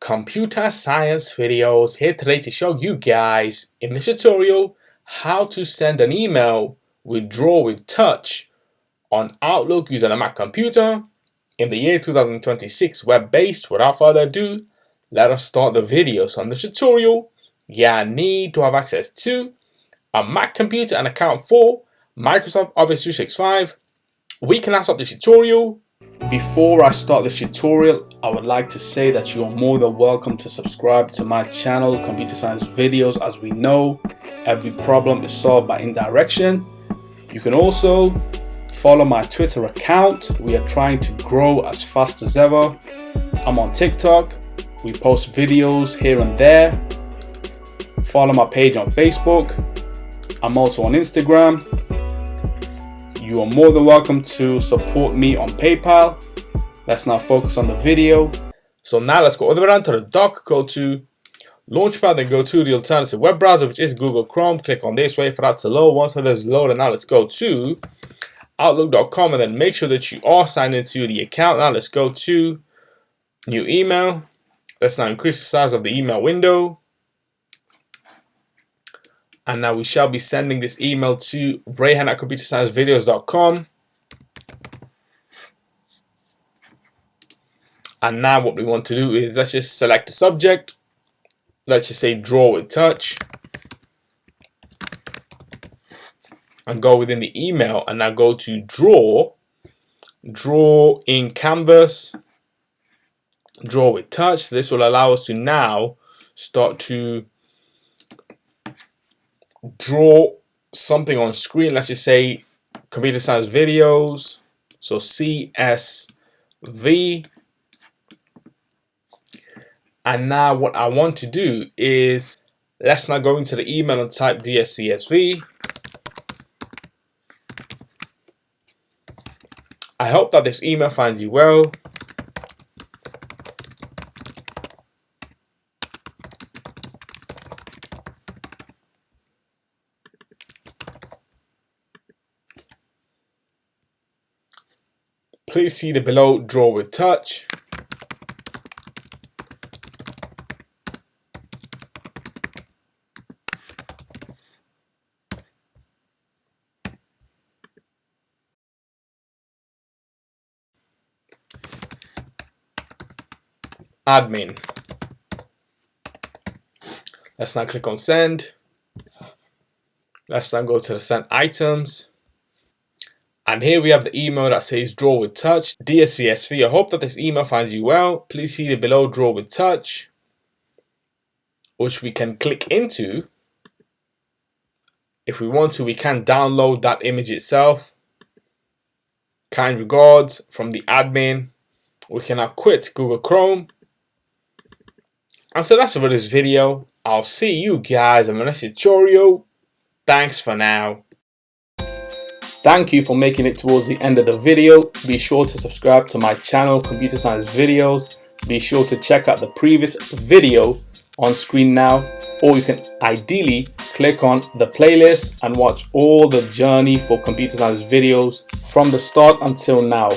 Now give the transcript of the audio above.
Computer Science Videos here today to show you guys in this tutorial how to send an email with Draw with Touch on Outlook using a Mac computer in the year 2026, web-based. Without further ado, let us start the video. So in this tutorial, you need to have access to a Mac computer and account for Microsoft Office 365. We can now start the tutorial. Before I start this tutorial, I would like to say that you are more than welcome to subscribe to my channel, Computer Science Videos. As we know, every problem is solved by indirection. You can also follow my Twitter account. We are trying to grow as fast as ever. I'm on TikTok. We post videos here and there. Follow my page on Facebook. I'm also on Instagram. You are more than welcome to support me on PayPal. Let's now focus on the video. So now let's go all the way down to the dock, go to Launchpad, then go to the alternative web browser, which is Google Chrome. Click on this, wait for that to load. Once it is loaded, now let's go to Outlook.com and then make sure that you are signed into the account. Now let's go to New Email. Let's now increase the size of the email window. And now we shall be sending this email to Rayhan@ComputerScienceVideos.com. And now what we want to do is let's just select the subject. Let's just say Draw with Touch. And go within the email and now go to Draw. Draw in Canvas. Draw with Touch. This will allow us to now start to draw something on screen. Let's just say Computer Science Videos, so CSV. And now what I want to do is let's now go into the email and type DSCSV. I hope that this email finds you well. Please see the below Draw with Touch. Admin. Let's now click on Send. Let's now go to the Send Items. And here we have the email that says Draw with Touch, Dear CSV. I hope that this email finds you well. Please see the below Draw with Touch, which we can click into. If we want to, we can download that image itself. Kind regards from the admin. We can now quit Google Chrome. And so that's it for this video. I'll see you guys in the next tutorial. Thanks for now. Thank you for making it towards the end of the video. Be sure to subscribe to my channel, Computer Science Videos. Be sure to check out the previous video on screen now, or you can ideally click on the playlist and watch all the journey for Computer Science Videos from the start until now.